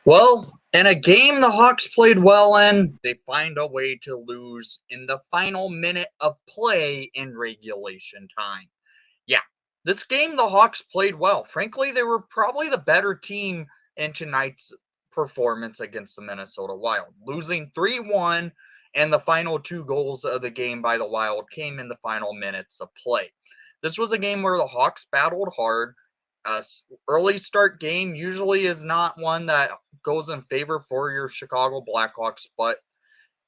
Well, in a game the Hawks played well in, they find a way to lose in the final minute of play in regulation time. Yeah, this game the Hawks played well. Frankly, they were probably the better team in tonight's performance against the Minnesota Wild, losing 3-1, and the final two goals of the game by the Wild came in the final minutes of play. This was a game where the Hawks battled hard. Early start game usually is not one that goes in favor for your Chicago Blackhawks, but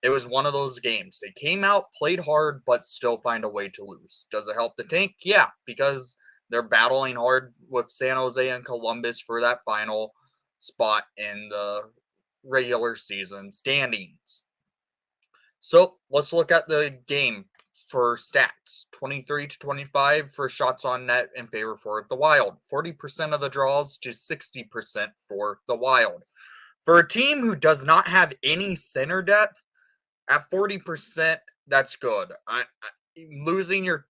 it was one of those games. They came out, played hard, but still find a way to lose. Does it help the tank? Yeah, because they're battling hard with San Jose and Columbus for that final spot in the regular season standings. So let's look at the game for stats. 23-25 for shots on net in favor for the Wild. 40% of the draws to 60% for the Wild. For a team who does not have any center depth, at 40%, that's good. Losing your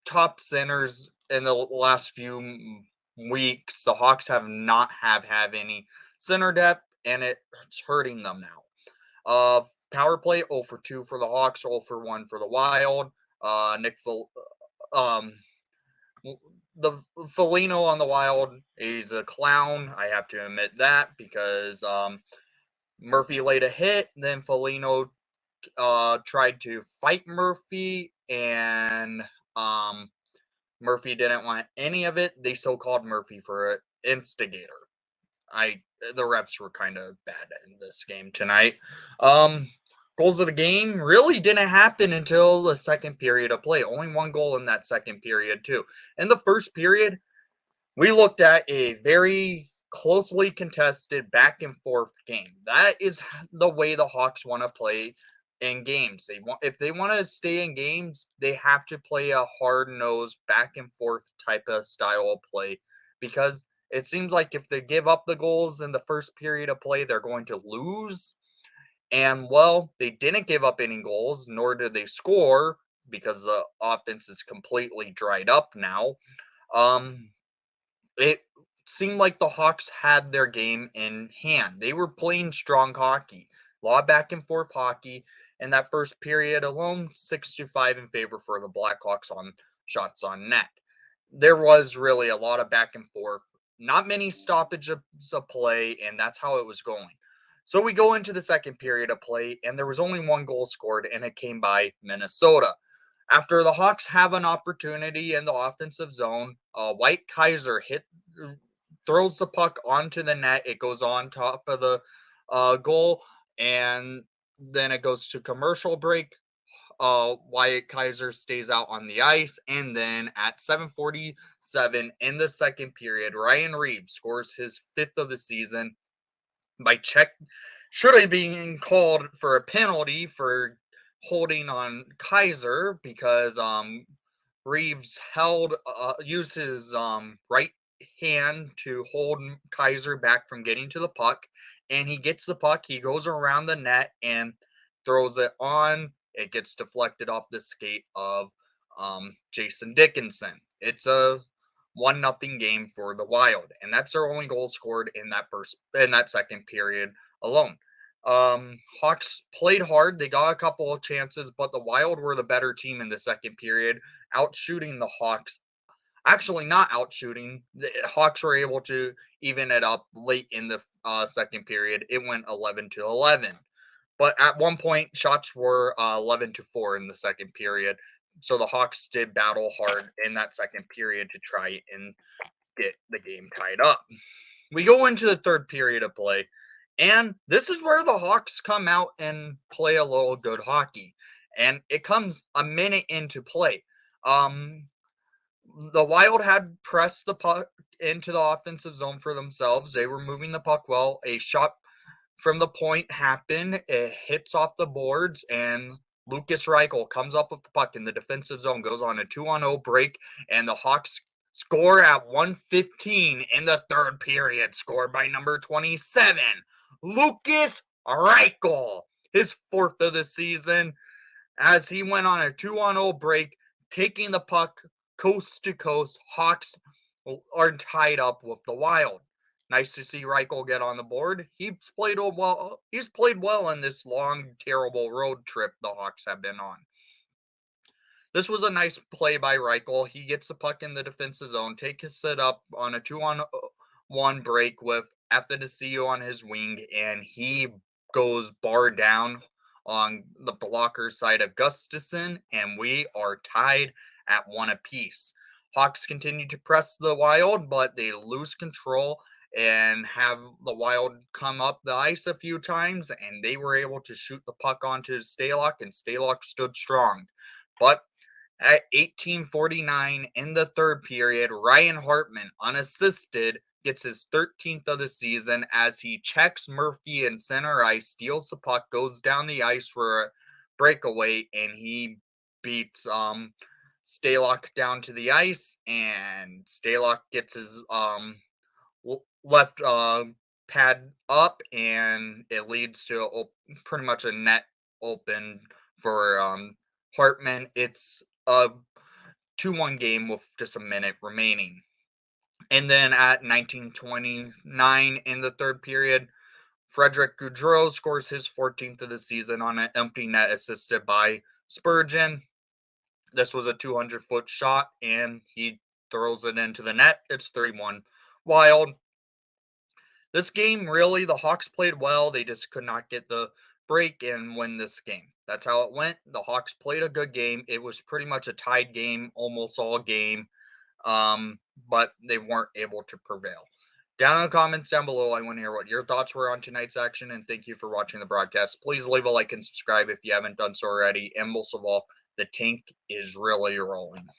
top centers in the last few weeks, the Hawks have not have any center depth, and it's hurting them now. Power play 0 for 2 for the Hawks, 0 for 1 for the Wild. Um, the Foligno on the Wild is a clown. I have to admit that because Murphy laid a hit, then Foligno tried to fight Murphy, and Murphy didn't want any of it. They so called Murphy for an instigator. The refs were kind of bad in this game tonight. Goals of the game really didn't happen until the second period of play. Only one goal in that second period, too. In the first period, we looked at a very closely contested back and forth game. That is the way the Hawks want to play in games. If they want to stay in games, they have to play a hard-nosed back and forth type of style of play, because it seems like if they give up the goals in the first period of play, they're going to lose. And well, they didn't give up any goals, nor did they score, because the offense is completely dried up now. It seemed like the Hawks had their game in hand. They were playing strong hockey, a lot of back and forth hockey. In that first period alone, 6-5 in favor for the Blackhawks on shots on net. There was really a lot of back and forth, not many stoppages of play, and that's how it was going. So we go into the second period of play, and there was only one goal scored, and it came by Minnesota. After the Hawks have an opportunity in the offensive zone, White Kaiser throws the puck onto the net. It goes on top of the goal, and then it goes to commercial break. Wyatt Kaiser stays out on the ice, and then at 7:47 in the second period, Ryan Reeves scores his fifth of the season by should have been called for a penalty for holding on Kaiser, because Reeves used his right hand to hold Kaiser back from getting to the puck, and he gets the puck, he goes around the net and throws it on. It gets deflected off the skate of Jason Dickinson. It's a 1-0 game for the Wild, and that's their only goal scored in that second period alone. Hawks played hard. They got a couple of chances, but the Wild were the better team in the second period, outshooting the Hawks. Actually, not outshooting. The Hawks were able to even it up late in the second period. It went 11-11. But at one point, shots were 11-4 in the second period. So the Hawks did battle hard in that second period to try and get the game tied up. We go into the third period of play, and this is where the Hawks come out and play a little good hockey. And it comes a minute into play. The Wild had pressed the puck into the offensive zone for themselves. They were moving the puck well. A shot from the point happened. It hits off the boards, and Lucas Reichel comes up with the puck in the defensive zone, goes on a 2-on-0 break, and the Hawks score at 1:15 in the third period, scored by number 27, Lucas Reichel, his fourth of the season, as he went on a 2-on-0 break, taking the puck coast to coast. Hawks are tied up with the Wild. Nice to see Reichel get on the board. He's played well. He's played well in this long, terrible road trip the Hawks have been on. This was a nice play by Reichel. He gets the puck in the defensive zone, takes it up on a 2-on-1 break with Athanasiou on his wing, and he goes bar down on the blocker side of Gustafson, and we are tied at 1 apiece. Hawks continue to press the Wild, but they lose control and have the Wild come up the ice a few times, and they were able to shoot the puck onto Stalock, and Stalock stood strong. But at 18:49 in the third period, Ryan Hartman, unassisted, gets his 13th of the season as he checks Murphy in center ice, steals the puck, goes down the ice for a breakaway, and he beats Stalock down to the ice, and Stalock gets his left pad up, and it leads to pretty much a net open for Hartman. It's a 2-1 game with just a minute remaining. And then at 19:29 in the third period, Frederick Gaudreau scores his 14th of the season on an empty net assisted by Spurgeon. This was a 200-foot shot, and he throws it into the net. It's 3-1 Wild. This game, really, the Hawks played well. They just could not get the break and win this game. That's how it went. The Hawks played a good game. It was pretty much a tied game, almost all game, but they weren't able to prevail. Down in the comments down below, I want to hear what your thoughts were on tonight's action, and thank you for watching the broadcast. Please leave a like and subscribe if you haven't done so already, and most of all, the tank is really rolling.